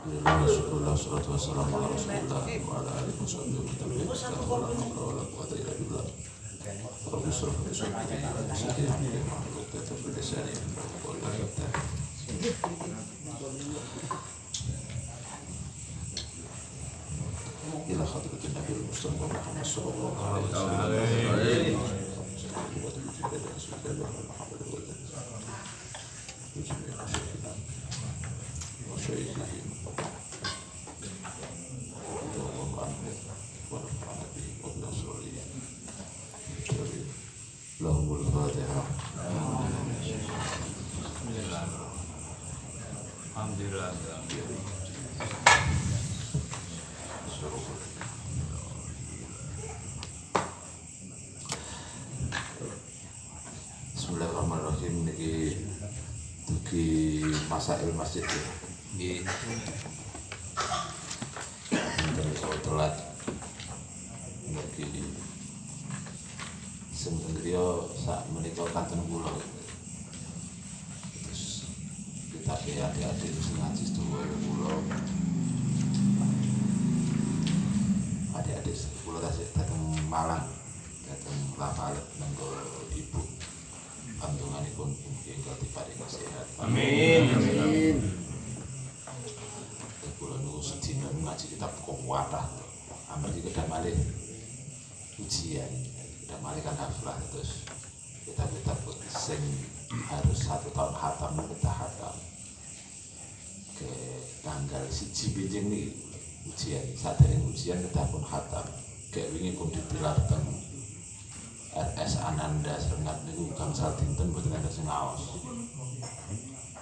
Alhamdulillah, syukurlah, salatu wassalamu ala rasulillah wa ala alihi wa sahbihi wa tabi'in. La haula wa la quwwata illa billah. Rabbi shrah li sadri wa yassir li amri wahlul 'uqdatam min lisani yafqahu qawli. Ila hadratin Nabi Mustafa Muhammad sallallahu alaihi wasallam. Lahumul Fatihah. Alhamdulillah. Bismillahirrahmanirrahim. Niki dugi masail masjid ya. Nggih. Terus telat. Niki semenggriya sak menika kanten kula. Terus kita adik-adik terus ngaji sedaya kula. Adik-adik kula tasik dateng Malang, dateng Lapalet mengko ibu kandunganipun ingkang diparingi sehat. Amin. Amin. Kula niku sedina ngaji kitab kuwatah. Amargi kedah malih ujian, kedah malih kan haflah terus kitab-kitab sing harus 1 tahun khatam kita khatam. Ke tanggal 1 Benjing niki ujian, sadèrèng ujian kedah pun khatam. Kayak wingi pun ditilar teng RS Ananda Serengat niku gangsal dinten boten enten sing ngaos.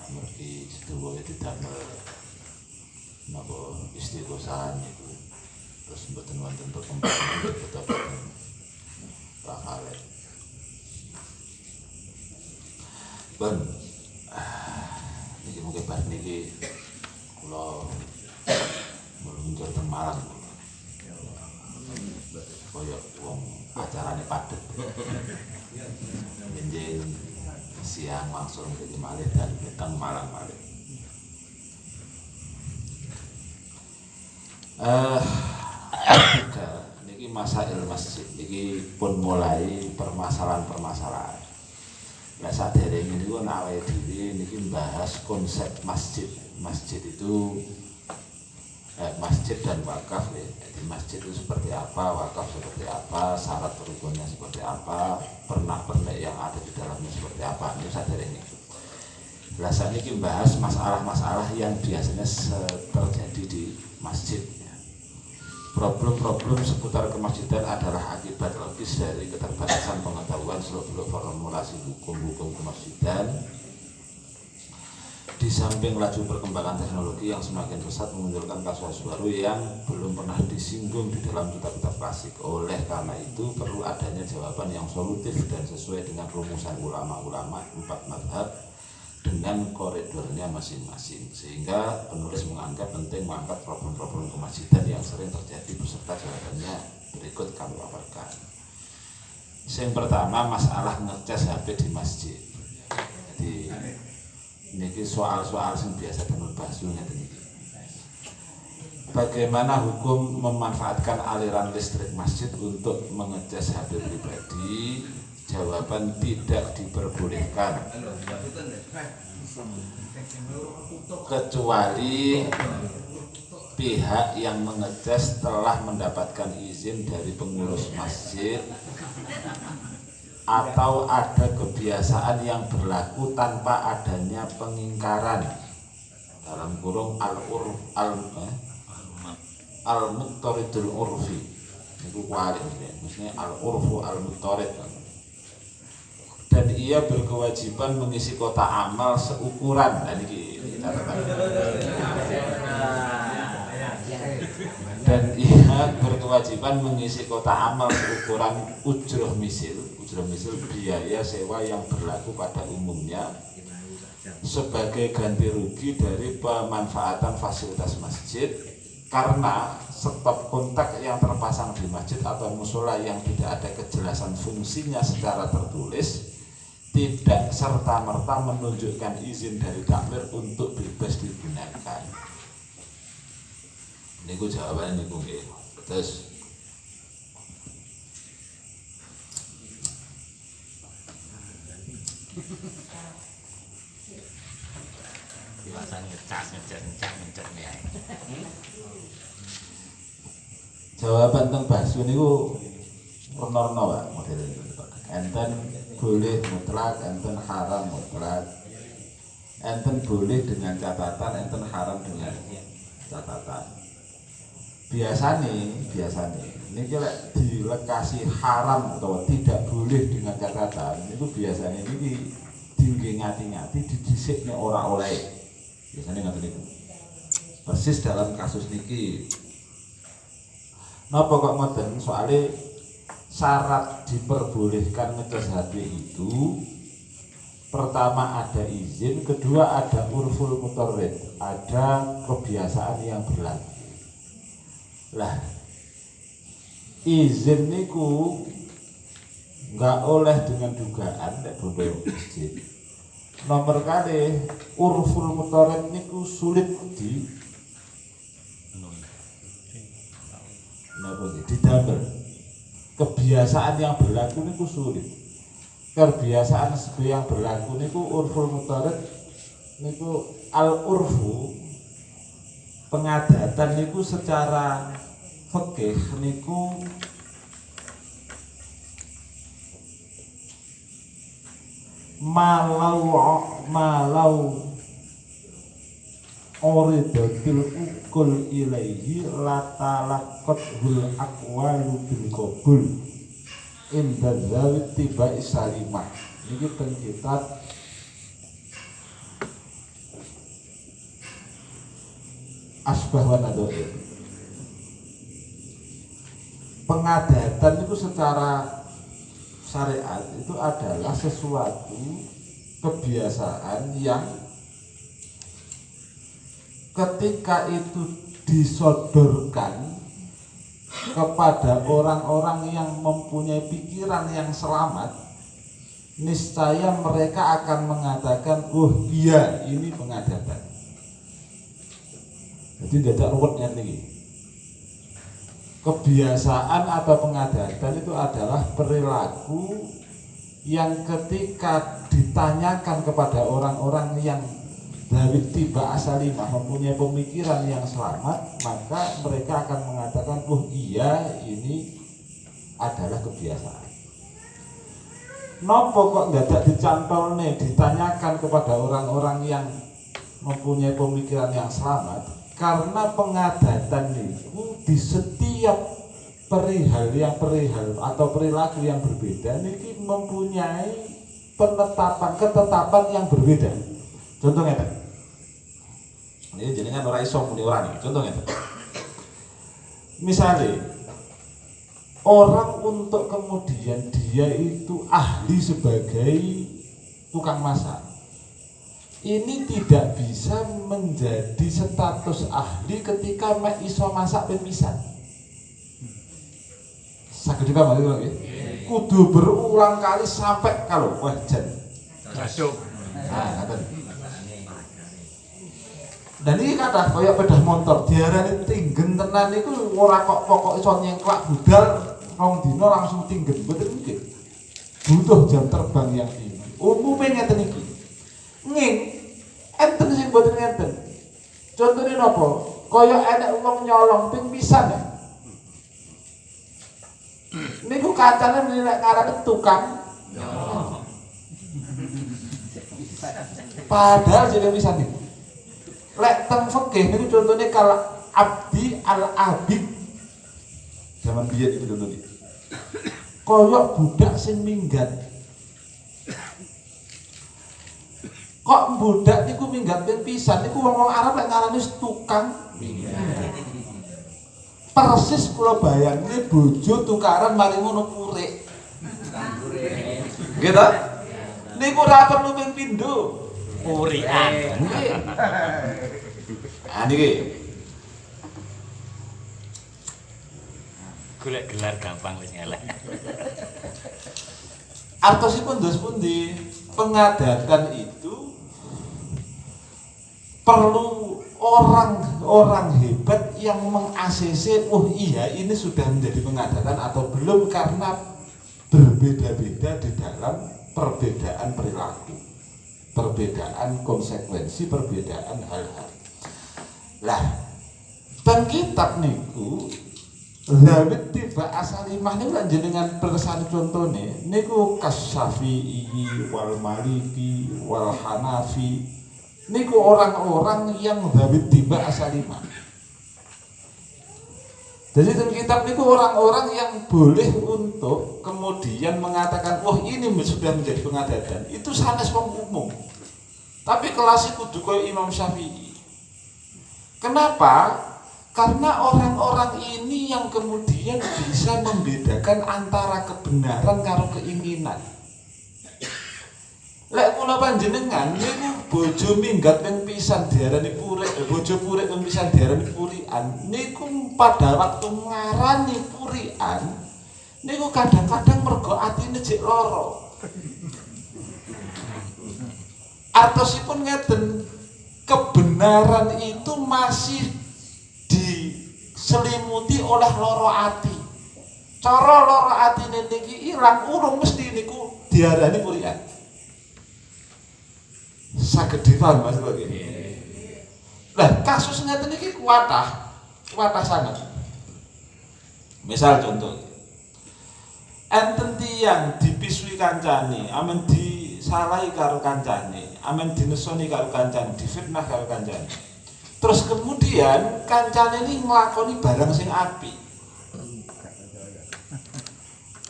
Amargi sedaya didamel napa istiqosahan niku. Terus mboten wonten perkembangan boten Lapalet. Ben niki mungkin bar niki kula meluncur teng Malang. Kaya wong acarane padet. Benjing siang langsung ke malih dan teng Malang malih. Niki masail masjid niki pun mulai permasalahan-permasalahan. Lah sadèrèngé niku ana awake dhewe niki membahas konsep masjid. Masjid itu masjid dan wakaf ya. Jadi masjid itu seperti apa, wakaf seperti apa, syarat rukunnya seperti apa, pernak-pernik yang ada di dalamnya seperti apa. Ini sadèrèngé. Lah saniki membahas masalah-masalah yang biasanya terjadi di masjid. Problem-problem seputar kemasjidan adalah akibat logis dari keterbatasan pengetahuan seluk-beluk formulasi hukum-hukum kemasjidan. Di samping laju perkembangan teknologi yang semakin pesat memunculkan kasus baru yang belum pernah disinggung di dalam kitab-kitab klasik. Oleh karena itu perlu adanya jawaban yang solutif dan sesuai dengan rumusan ulama-ulama 4 mazhab dengan koridornya masing-masing, sehingga penulis menganggap penting mengangkat problem-problem kemasjidan yang sering terjadi beserta jawabannya berikut kami paparkan. Yang pertama, masalah ngecas HP di masjid. Jadi ini soal-soal yang biasa tenun bahasnya ini. Bagaimana hukum memanfaatkan aliran listrik masjid untuk mengecas HP pribadi? Jawaban tidak diperbolehkan kecuali pihak yang mengecas telah mendapatkan izin dari pengurus masjid atau ada kebiasaan yang berlaku tanpa adanya pengingkaran, dalam kurung al-muqtaridul urfi. Itu kuali maksudnya al-urfu al-muqtarid. Dan ia berkewajiban mengisi kota amal seukuran. Nah, ini dan ia berkewajiban mengisi kota amal seukuran ujroh misil. Ujroh misil biaya sewa yang berlaku pada umumnya sebagai ganti rugi dari pemanfaatan fasilitas masjid karena stop kontak yang terpasang di masjid atau musola yang tidak ada kejelasan fungsinya secara tertulis tidak serta-merta menunjukkan izin dari takmir untuk bebas digunakan. Niku jawabannya niku nggih. Terus Biasanya ngecak ya. jawaban tentang bakso niku renorno Pak model itu. Enten boleh mutlak, enten haram mutlak. Enten boleh dengan catatan, enten haram dengan catatan. Biasanya niki lek dilekasi haram atau tidak boleh dengan catatan, itu biasanya niki tinggi ngati-ngati didhisikne ora oleh. Biasanya ngoten niku. Persis dalam kasus niki. Napa kok ngoten? Soalnya syarat diperbolehkan ngecas HP itu pertama ada izin, kedua ada urful mutarrid, ada kebiasaan yang berlaku. Lah izin niku nggak oleh dengan dugaan nek bondo masjid. Nomor kali urful mutarrid niku sulit didamel. Kebiasaan yang berlaku niku sulit. Kebiasaan yang berlaku niku urful mutarrid niku al urfu pengadatan niku secara fikih niku malau oridatil ukul ilaihi latalakot hul akwalu bil qabul inda zawit tiba isalimah. Ini teng kitab Asbah wa Nadhair. Pengadatan itu secara syariat itu adalah sesuatu kebiasaan yang ketika itu disodorkan kepada orang-orang yang mempunyai pikiran yang selamat, niscaya mereka akan mengatakan, oh iya ini pengadatan. Jadi tidak ruwetnya nih. Kebiasaan atau pengadatan itu adalah perilaku yang ketika ditanyakan kepada orang-orang yang dari tiba asalimah mempunyai pemikiran yang selamat, maka mereka akan mengatakan, oh iya ini adalah kebiasaan. Nopo kok nggak dicantol nih, ditanyakan kepada orang-orang yang mempunyai pemikiran yang selamat, karena pengadatan itu di setiap perihal atau perilaku yang berbeda ini mempunyai ketetapan yang berbeda. Contohnya ini jenengan ora iso muni ora niki. Contohnya misalnya orang untuk kemudian dia itu ahli sebagai tukang masak, ini tidak bisa menjadi status ahli ketika mek iso masak pisan. Saged dipahami lho. Kudu berulang kali sampai kalau wah jan. Masuk. Nah, ngaten. Dan ini kata kaya pedah motor diarani tinggen tenan niku ora kok pokok iso nyengklak budal rong dina langsung tinggen, mboten mungkin. Butuh jam terbang yang tinggi. Umumnya ngeten iki. Nging enten sing mboten ngeten. Contone napa? Kaya enek wong nyolong ping pisan ya. Niku kancane nek ngarane tukang nyolong. Padahal jeneng pisan niku. Lek teng fikih niku contone kal abdi al abid. Zaman biyen itu contohnya. Kaya budak sing minggat. Kok budak niku minggat ping pisan niku wong-wong Arab lek ngarani tukang minggat. Persis kula bayangne bojo tukaran mari ngono purik. Nggih ta? Niku ora perlu ping pindho. Purian. Ah niki. Golek gelar gampang wis elek. Artosipun dos pundi? Pengadatan itu perlu orang-orang hebat yang meng-ACC, oh iya ini sudah menjadi pengadakan atau belum, karena berbeda-beda di dalam perbedaan perilaku, perbedaan konsekuensi, perbedaan hal-hal. Lah, teng kitab niku Zawit tiba asalimah niku lan jenengan persani contone niku Kasyafi'i wal Maliki wal Hanafi niku orang-orang yang Zawit tiba asalimah. Jadi dalam kitab niku orang-orang yang boleh untuk kemudian mengatakan wah ini sudah menjadi pengadadan, itu sanes wong umum. Tapi kelas kudu koyo Imam Syafi'i. Kenapa? Karena orang-orang ini yang kemudian bisa membedakan antara kebenaran karo keinginan. Lek kula panjenengan niku bojo minggat ing pisan diarani purik, bojo purik ing pisan diarani purikan. Niku pada waktu ngarani purikan niku kadang-kadang mergo atine jek lara. Artosipun ngeten, kebenaran itu masih diselimuti oleh loro ati. Cara loro atine niki ilang urung mesti niku diarani purikan. Saged dipaham Mas Lho nggih. Lah kasus ngeten iki kuatah sangat. Misal contoh, enten tiyang dipisui kancane, amen disalahi karo kancane, amen dinesoni karo kancane, difitnah karo kancane. Terus kemudian kancane ini nglakoni barang sing apik.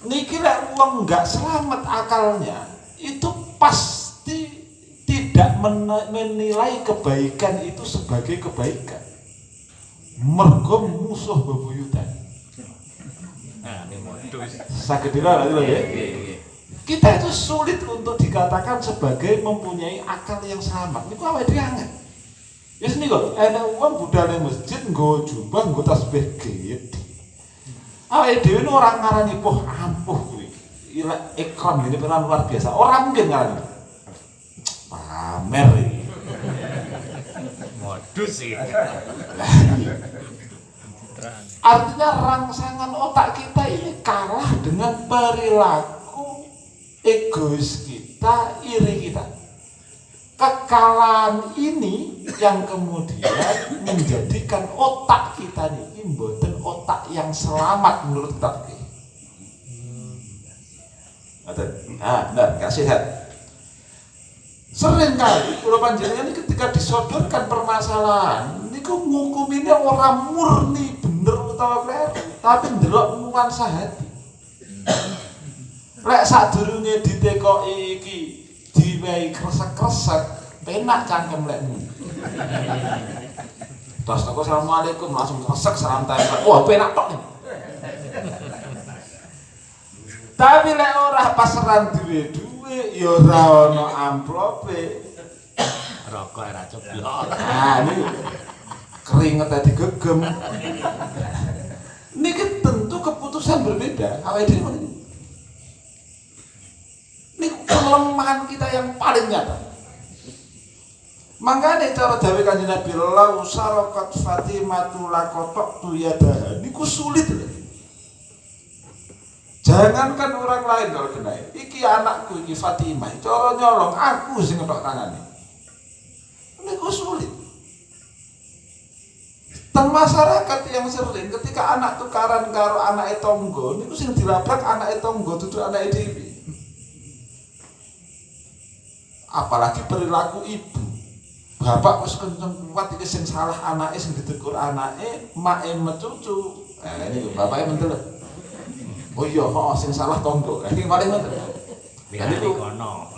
Niki lek wong enggak selamat akalnya, itu pasti tidak menilai kebaikan itu sebagai kebaikan. Mergo musuh bebuyutan. Nah, ini modus. Saged dira lho ya. Kita itu sulit untuk dikatakan sebagai mempunyai akal yang selamat. Niku awake dhewe angel. Wis niku, ana wong budal ning masjid nggo jubah, nggo tasbih gede. Awake dhewe ora ngarani poh ampuh kuwi. Ikram ini peran luar biasa. Orang mungkin ngarani. Pamer iki. Modus sih. Artinya rangsangan otak kita ini kalah dengan perilaku egois kita, iri kita. Kekalahan ini yang kemudian menjadikan otak kita ini mboten otak yang selamat menurut kitab. Nah, kasih lihat. Sering kali kula panjenengan ini ketika disodorkan permasalahan niku ngukuminnya orang murni bener utawa kleru, tapi ndelok nuansa hati. Lek sadurunge ditekoki iki diwehi kresek-kresek, penak cangkem lekmu. Terus aku assalamualaikum langsung kresek salam tempel. Wah, penak tok nih. Tapi lek ora pasaran duwe ya ora ana amplope. Rokok ora coblok. Nah, ini keringet digegem. Niki tentu keputusan berbeda. Awake dhewe ini. Ini kelemahan kita yang paling nyata. Makanya cara dawuh Kanjeng Nabi lau sarakat Fatimatu lakotok tu yadaha. Niku sulit lho. Jangankan orang lain kalau kena iki anakku iki Fatimah, cara nyolong aku sing ngetok tangane. Niku sulit. Teng masyarakat yang sering ketika anak tukaran karo anake tangga, niku sing dilabrak anake tangga dudu anake dhewe. Apalagi perilaku ibu. Bapak wis kenceng kuat iki sing salah anake sing ditegur anake, make mecucu. Ini bapake mentel. Oh iya, sing salah tonggo. Iki paling ngoten. Biar kono.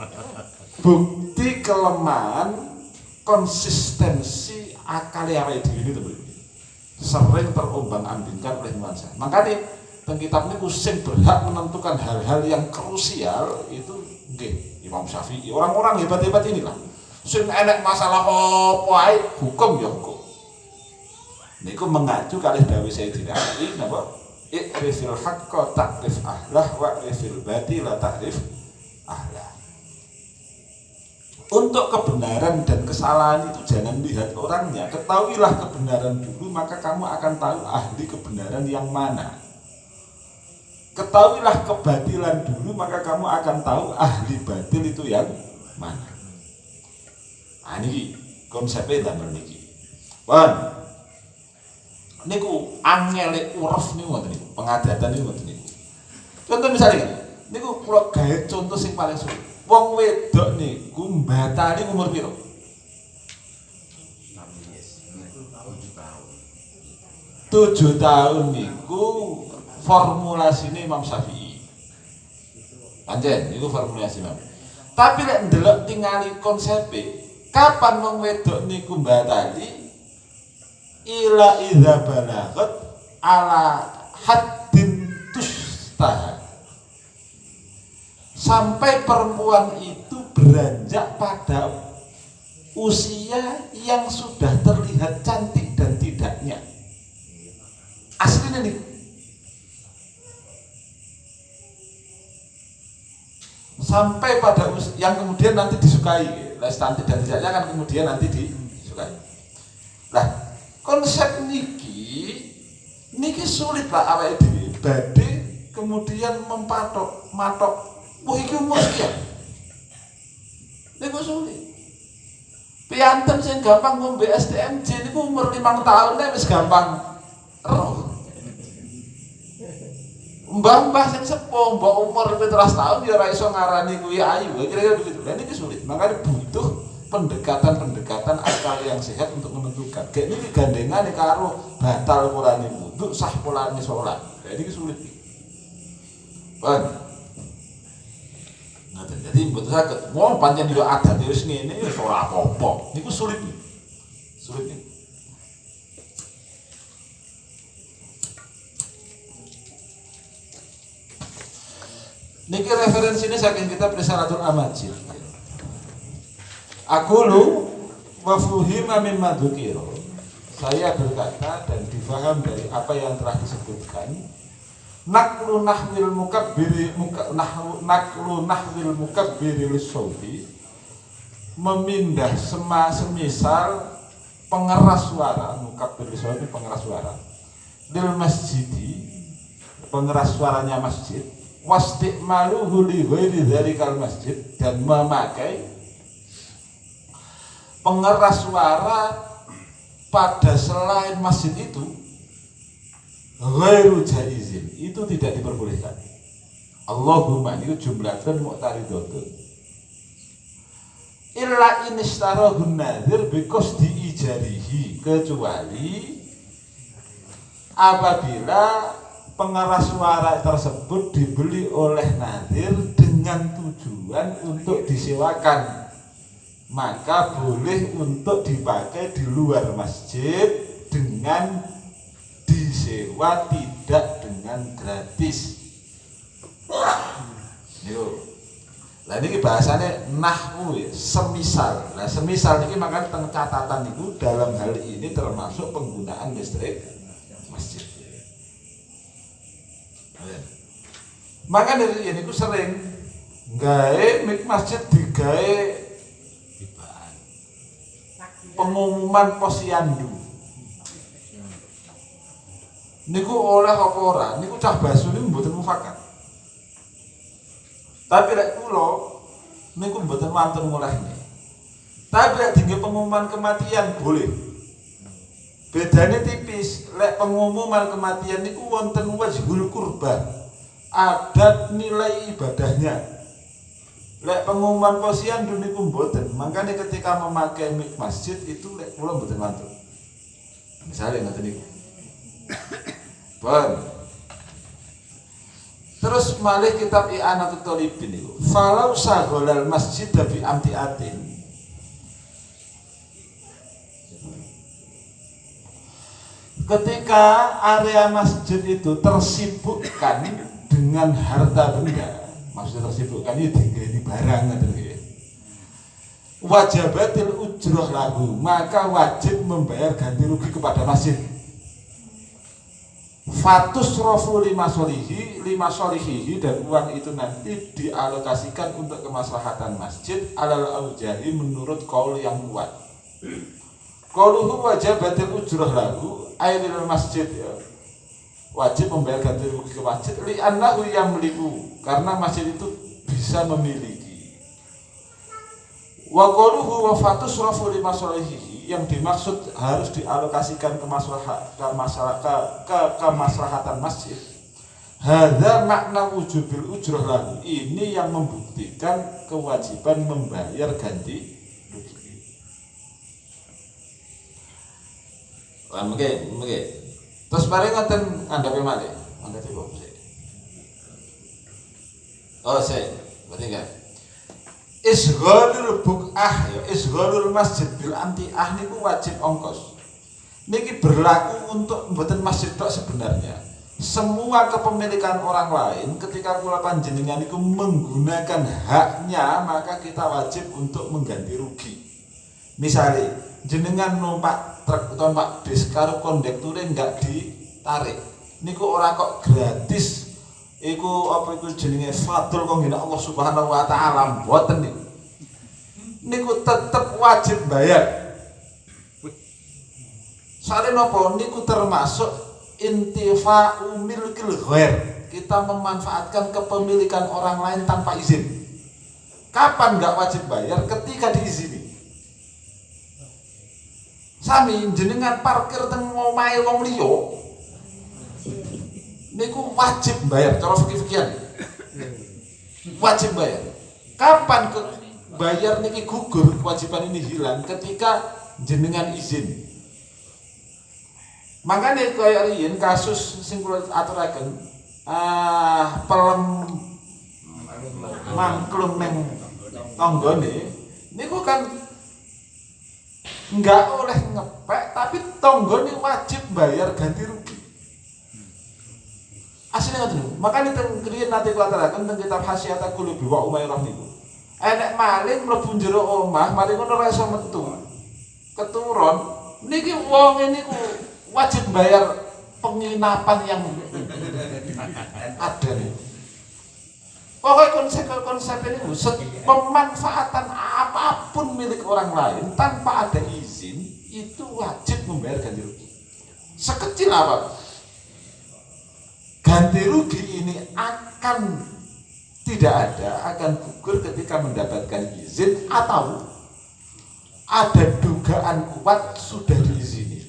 Bukti kelemahan konsistensi akal awake dhewe itu sering terombang-ambingkan oleh nuansa. Makanya teng kitab niku sing berhak menentukan hal-hal yang krusial itu nggih Imam Syafi'i. Orang-orang hebat-hebat inilah. Sing enek masalah apa ae hukum ya hukum. Niku mengacu kalih dawuh Sayyidina Ali napa? I'rifil haqqa ta'rif ahlah wa i'rifil batila ta'rif ahlah. Untuk kebenaran dan kesalahan itu jangan lihat orangnya, ketahuilah kebenaran dulu, maka kamu akan tahu ahli kebenaran yang mana. Ketahuilah kebatilan dulu, maka kamu akan tahu ahli batil itu yang mana. Nah, ini konsepnya damel niki. Pun niku angele uruf niku ngoten niku, pengadatan niku ngoten niku. Contoh misalnya niku kula gawe contoh sing paling sulit. Wong wedok niku mbatali umur piro? 7 tahun niku formulasine Imam Syafi'i. Anjen niku formulasi Imam. Tapi lek ndelok tingali konsepe, kapan wong wedok niku mbatali? Ila idza balaghat ala haddin tustah. Sampai perempuan itu beranjak pada usia yang sudah terlihat cantik dan tidaknya. Aslinya nih. Sampai pada usia yang kemudian nanti disukai. Cantik dan tidaknya kan kemudian nanti disukai. Lah, konsep niki sulit lah awake dhewe badhe kemudian matok wah iki umur sekian. Niku sulit. Piyanten sing gampang ngombe STMJ niku umur 5 tahun wis gampang roh. Mbah-mbah sing sepuh, mbok umur 17 tahun ya ora iso ngarani kuwi ayu. Kira-kira begitu. Lah niki sulit. Makanya butuh pendekatan akal yang sehat untuk menentukan. Kayak ini gandengane karo batal Qur'ane wudu, sah polane salat. Lah niki sulit. Pan. Jadi mboten saged wong pancen yo adat wis ngene wis ora apa-apa. Niku sulit. Sulit niku. Niki referensinya saking kitab Risalatul Amajid. Aqulu wa fuhima mimma dzukira. Saya berkata dan difaham dari apa yang telah disebutkan. Naklu nahwil mukabbiri naklu nahwil mukabbiri lisauti, memindah semisal pengeras suara, mukabbir lisauti pengeras suara, dil masjidi pengeras suaranya masjid, wastimaluhu li ghairi dzalikal masjid, dan memakai pengeras suara pada selain masjid itu ghairu jaizin, itu tidak diperbolehkan. Allahumma itu jumlatan mu'taridatun illa in istarahun nadhir biqasdi ijarihi, kecuali apabila pengeras suara tersebut dibeli oleh nadhir dengan tujuan untuk disewakan, maka boleh untuk dipakai di luar masjid dengan disewa, tidak dengan gratis. Yo. Lah niki bahasane nahwu ya, semisal. Nah, semisal niki makanya teng catatan niku dalam hal ini termasuk penggunaan listrik masjid. Maka dari ini ku sering gawe mik masjid digawe pengumuman posyandu. Niku oleh apa ora? Niku cah basu niku mboten mufakat. Tapi lek kula niku mboten wonten ngolehne. Tapi lek dinggo pengumuman kematian boleh. Bedane tipis. Lek pengumuman kematian niku wonten wajhul kurban. Ada nilai ibadahnya. Lek pengumuman posyandu niku mboten. Makanya ketika memakai mik masjid itu lek kula mboten wonten. Misalnya ngoten niku. Bon. Terus malih kitab I'anatul Thalibin niku. Falau sagolal masjid bi amtiatin. Ketika area masjid itu tersibukkan dengan harta benda, maksudnya tersibukkan itu di barang ngoten nggih. Wajibatil ujroh lahu, maka wajib membayar ganti rugi kepada masjid. fatusrofu lima solihihi, dan uang itu nanti dialokasikan untuk kemaslahatan masjid alal aujahi menurut qaul yang kuat. Qauluhu wajibatil ujrah lahu ailil masjid, ya, wajib membayar ganti rugi ke masjid li annahu yamliku, karena masjid itu bisa memiliki. Wa qauluhu wa fatusrafu li masalihi, yang dimaksud harus dialokasikan ke kemaslahatan masjid. Hadza makna wujubil ujrah lahu, ini yang membuktikan kewajiban membayar ganti rugi. Wah, mungkin. Terus bareng ngoten ngandhape malih. Ngandhape kok sik. Oh, sik. Berarti enggak. Isghalul buqah, ya, isghalul masjid bil amtiah niku wajib ongkos. Niki berlaku untuk mboten masjid tok sebenarnya. Semua kepemilikan orang lain ketika kula panjenengan niku menggunakan haknya, maka kita wajib untuk mengganti rugi. Misalnya jenengan numpak truk atau numpak bis karo kondekture enggak ditarik, niku ora kok gratis, iku apa iku jenenge fadl kok ngene Allah Subhanahu wa taala, mboten niku tetep wajib bayar. Soale napa niku termasuk intifa'u milkil ghair, kita memanfaatkan kepemilikan orang lain tanpa izin. Kapan enggak wajib bayar? Ketika diizini. Sami jenengan parkir teng omahe wong liya niku wajib bayar, cara fikih-fikihan wajib bayar. Kapan bayar niki gugur, kewajiban ini hilang ketika jenengan izin. Makanya kaya riyen kasus sing kula aturaken pelem mangklung ning tanggane niku kan enggak oleh ngepek, tapi tonggone wajib bayar ganti rugi. Asline ngoten. Makane teng kriyen nate kula aturaken teng kitab Hasyiata Qulubi wa Umairah niku. Enek maling mlebu njero omah, mari ngono ora iso metu. Keturun niki wong niku wajib bayar penginapan yang ada nih. Pokoknya konsep ini pemanfaatan apapun milik orang lain tanpa ada izin itu wajib membayar ganti rugi. Sekecil apa? Ganti rugi ini akan tidak ada, akan gugur ketika mendapatkan izin atau ada dugaan kuat sudah diizini.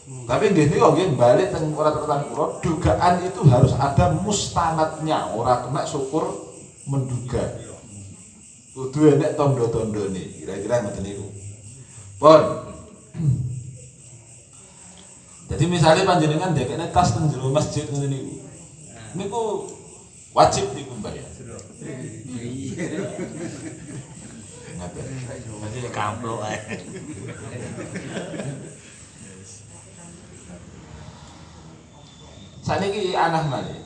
Tapi nggih niku nggih balik teng ora catatan kula, dugaan itu harus ada mustanadnya, ora kena syukur menduga. Kudu enek tondo-tondone, kira-kira ngoten niku. Pun. Jadi misalnya panjenengan ndekne tas teng jero masjid ngene niku. Niku wajib niku bayar. Ngaten. Berarti kamplok ae. Saniki anah malih.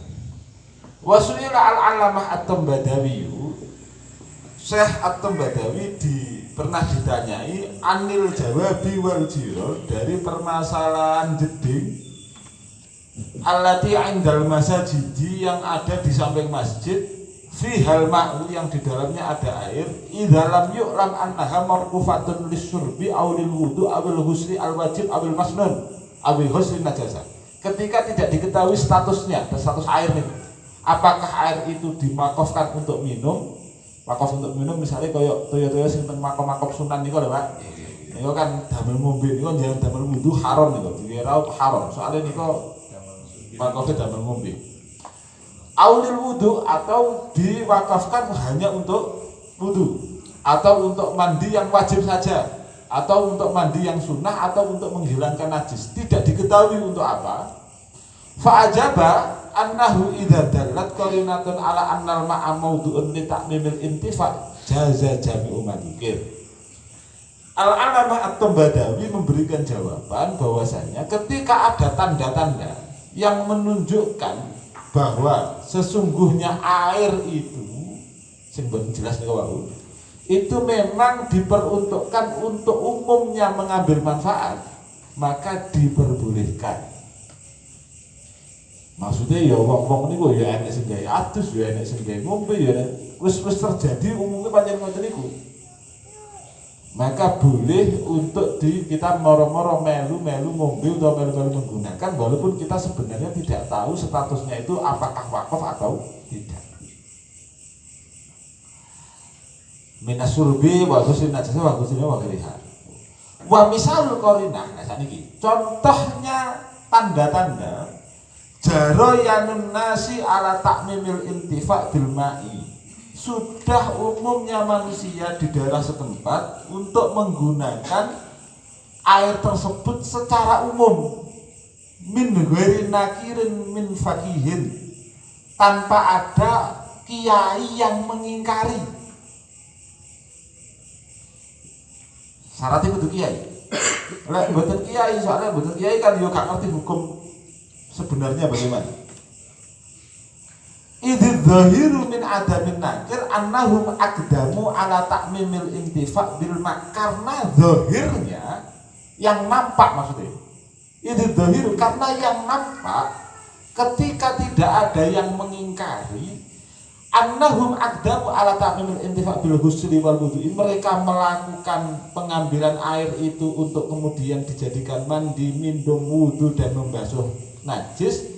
Wasuila al-Allamah At-Tambadawi, Syekh At-Tambadawi pernah ditanyai anil jawabi wal jirah, dari permasalahan jeding allati indal masajidi, yang ada di samping masjid, fi hal ma'u, yang di dalamnya ada air, idza lam yu'lam annaha mawqufatun lisyurbi aw lil wudu aw lil husli al wajib aw lil masnun aw lil husli najasah. Ketika tidak diketahui statusnya, status air nih, apakah air itu dimakofkan untuk minum, wakaf untuk minum, misalnya koyok toyo-toyo sing teng makom-makom sunan niku lho Pak. Niku kan damel ngombe, niku jangan damel wudu haram niku, dikira haram. Soalnya niku wakafnya damel ngombe. Aulil wudu, atau diwakafkan hanya untuk wudu, atau untuk mandi yang wajib saja, atau untuk mandi yang sunnah, atau untuk menghilangkan najis, tidak diketahui untuk apa. Fa'ajaba annahu idza dallat qarinatun ala annal ma'a mawdu'un li ta'mimil intifa' jaza jami'u madukir. Al-Allamah At-Tambadawi memberikan jawaban bahwasanya ketika ada tanda-tanda yang menunjukkan bahwa sesungguhnya air itu sing boten jelas niku wau, itu memang diperuntukkan untuk umumnya mengambil manfaat, maka diperbolehkan Maksudnya ya wong-wong niku ya enek sing gawe adus, ya enek sing gawe ngombe ya wis terjadi umumnya pancen ngoten niku. Maka boleh untuk kita moro-moro melu ngombe atau melu menggunakan walaupun kita sebenarnya tidak tahu statusnya itu apakah wakaf atau tidak. Minas surbi wa ghusl najasa wa ghusl wa ghiriha. Wa misalul qarinah, nah sakniki contohnya tanda-tanda jarayanun nasi ala ta'mimil intifa' bil ma'i. Sudah umumnya manusia di daerah setempat untuk menggunakan air tersebut secara umum min ghairi nakirin min faqihin, tanpa ada kiai yang mengingkari. Syaratnya kudu kiai. Lek mboten kiai, soalnya mboten kiai kan yo gak ngerti hukum sebenarnya bagaimana. Idz zahiru min adamin nakir annahum aqdamu ala ta'mimil intifa' bil ma', karena zahirnya yang nampak, maksudnya idz zahiru karena yang nampak ketika tidak ada yang mengingkari annahum aqdamu ala ta'mimil intifa' bil ghusli wal wudu'i, mereka melakukan pengambilan air itu untuk kemudian dijadikan mandi, minum, wudu dan membasuh najis.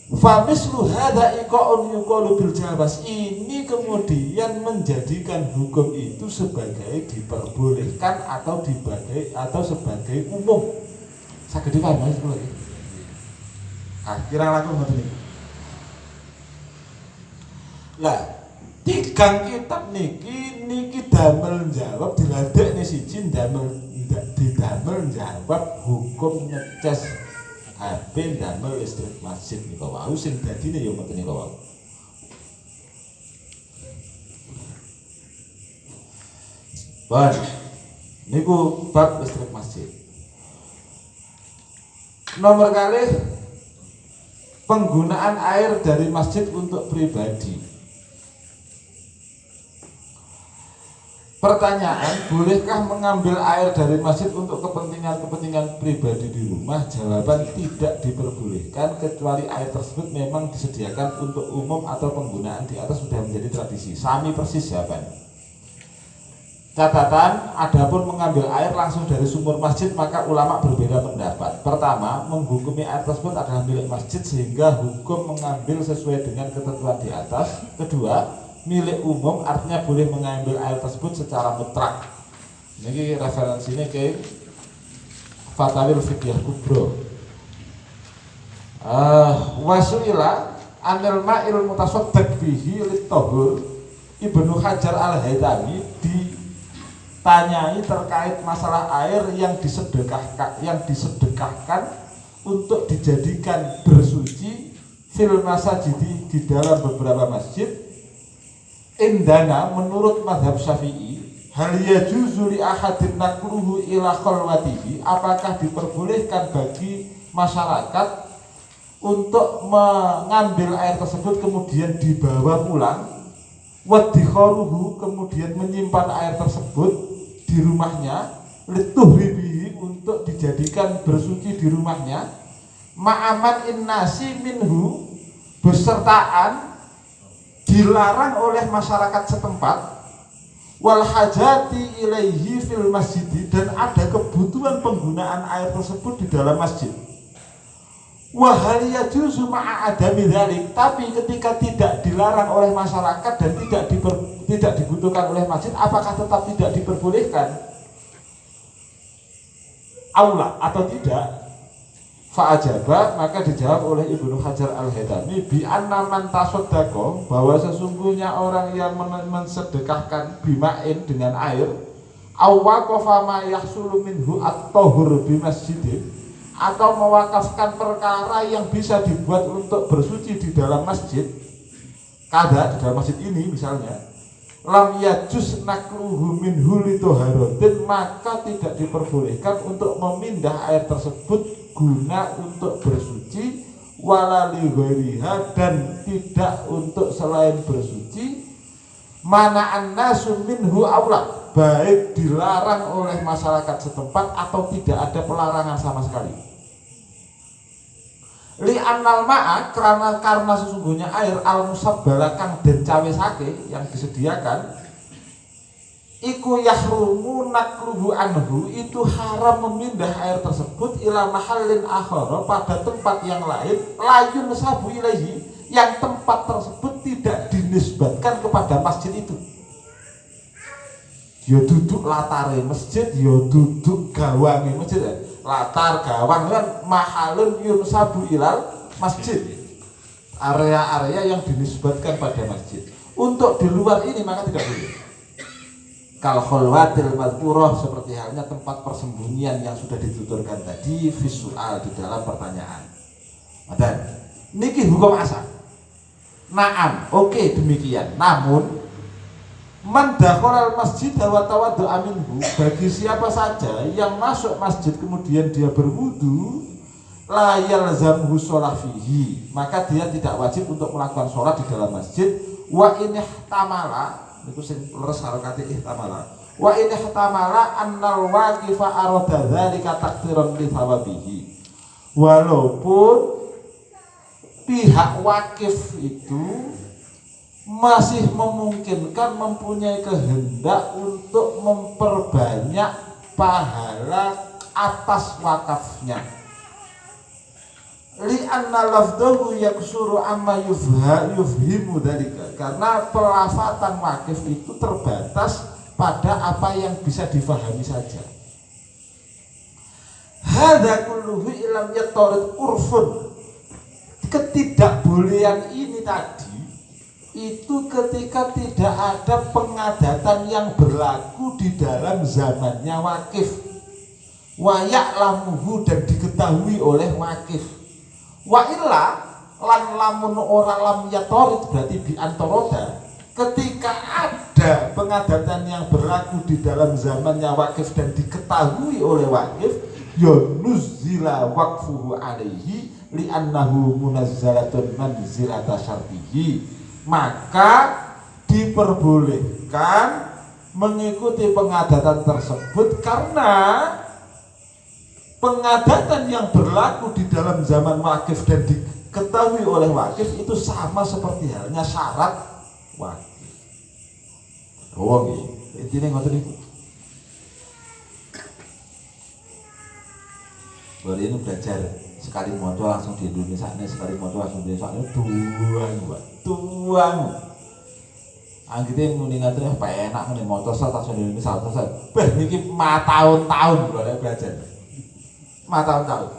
Famislu hadza iqa'un yuqalu bil jawaz, ini kemudian menjadikan hukum itu sebagai diperbolehkan atau sebagai umum. Saged dipahami kula iki. Kira langsung ngoten iki. Lah, tigang kitab niki damel jawab diladekne siji didamel jawab hukum ngecas HP damel listrik masjid nika wau sing dadine ya ngoten nika wau. Niku bab listrik masjid. Nomor kali penggunaan air dari masjid untuk pribadi. Pertanyaan, bolehkah mengambil air dari masjid untuk kepentingan pribadi di rumah? Jawaban, tidak diperbolehkan kecuali air tersebut memang disediakan untuk umum atau penggunaan di atas sudah menjadi tradisi. Sami persis jawabannya. Catatan, adapun mengambil air langsung dari sumur masjid maka ulama berbeda pendapat. Pertama, menghukumi air tersebut adalah milik masjid sehingga hukum mengambil sesuai dengan ketentuan di atas. Kedua, milik umum artinya boleh mengambil air tersebut secara mutlak. Ini referensinya ke Fatawil Fiqhiyah Kubro. Wasuila anil ma'il mutasaddaq bihi lit-tahur. Ibnu Hajar Al-Haytami ditanyai terkait masalah air yang disedekahkan untuk dijadikan bersuci fil masajidi di dalam beberapa masjid. Indana menurut mazhab Syafi'i, hal yajuzu li ahadin nakruhu ila khalwatihi, apakah diperbolehkan bagi masyarakat untuk mengambil air tersebut kemudian dibawa pulang, wadikharuhu, kemudian menyimpan air tersebut di rumahnya, lituhribihi, untuk dijadikan bersuci di rumahnya, ma'aman innasi minhu, besertaan dilarang oleh masyarakat setempat, wal hajati ilaihi fil masjid, dan ada kebutuhan penggunaan air tersebut di dalam masjid. Wa hal yajuzu ma'a adami dzalik, tapi ketika tidak dilarang oleh masyarakat dan tidak dibutuhkan oleh masjid, apakah tetap tidak diperbolehkan? Aula atau tidak? Fa'ajaba, maka dijawab oleh Ibnu Hajar Al-Haytami bi anna man tasaddaqa, bahwa sesungguhnya orang yang mensedekahkan bima'in dengan air, awwaqafa ma yahsulu minhu at-tahur bi masjidin, atau mewakafkan perkara yang bisa dibuat untuk bersuci di dalam masjid, kada di dalam masjid ini misalnya, lam yajuz nakruhu minhu litoharotin, maka tidak diperbolehkan untuk memindah air tersebut guna untuk bersuci, walali ghairiha, dan tidak untuk selain bersuci, mana annasu minhu aula, baik dilarang oleh masyarakat setempat atau tidak ada pelarangan sama sekali. Li annal ma'a karena sesungguhnya air al musabbala kang den cawesake yang disediakan iku yahrumu nakluhu anhu, itu haram memindah air tersebut ila mahallin akhara, pada tempat yang lain, layun sabu ilaihi, yang tempat tersebut tidak dinisbatkan kepada masjid itu. Ya duduk latare masjid, ya duduk gawange masjid. Latar gawang kan mahallun yunsabu ilal masjid, area-area yang dinisbatkan pada masjid. Untuk di luar ini maka tidak boleh. Kal khulwatil madhkurah, seperti halnya tempat persembunyian yang sudah dituturkan tadi visual di dalam pertanyaan. Dan niki hukum asal. Naam, oke, demikian. Namun mandakhalal masjid wa tawaddu aminhu, bagi siapa saja yang masuk masjid kemudian dia berwudu, la yalzamhu shalah fihi, maka dia tidak wajib untuk melakukan sholat di dalam masjid. Wa in ihtamala, itu sing leres karo kate ihtamala, wa in ihtamala annal waqifa arada dzalika taqdiran li thawabihi, walaupun pihak wakif itu masih memungkinkan, mempunyai kehendak untuk memperbanyak pahala atas wakafnya. Li'anna lafdahu yaksuru amma yufhimu dzalika, karena pelafatan wakif itu terbatas pada apa yang bisa difahami saja. Hadza kulluhu ilam yatarid urfun, ketidakbolehan ini tadi itu ketika tidak ada pengadatan yang berlaku di dalam zamannya wakif, wa ya'lamuhu, dan diketahui oleh wakif. Wa illa lan lamun ora lam yatorid, berarti bi antoroda, ketika ada pengadatan yang berlaku di dalam zamannya wakif dan diketahui oleh wakif, ya nuzzila waqfuhu alaihi li'annahu munazzalatun manzilata syartihi, maka diperbolehkan mengikuti pengadatan tersebut karena pengadatan yang berlaku di dalam zaman wakif dan diketahui oleh wakif itu sama seperti halnya syarat wakif. Oh nggih, intine ngoten niku. Baru ini belajar sekali moco langsung di Indonesia ini, sekali moco langsung di Indonesia ini tuang. Anggite muni ngaten enak muni moco sak langsung di Indonesia terus. Beh niki tahun-tahun kula belajar. Tahun-tahun.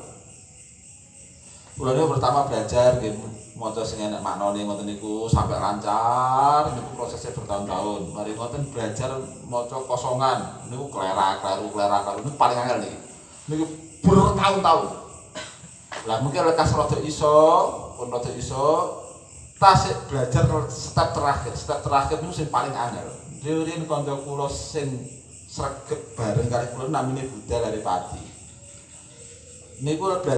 Kula niku pertama belajar nggih maca sing enak maknane ngoten niku sampai lancar, niku prosesnya bertahun-tahun. Mari ngoten belajar maca kosongan niku klerak-kleru niku paling angel niki. Niku bertahun-tahun. Lah mungkin lekas rada iso, pun rada iso, tasik belajar step terakhir niku sing paling angel. Riyen kanca kula sing sregep bareng kali kula namine Budal dari Pati. Niku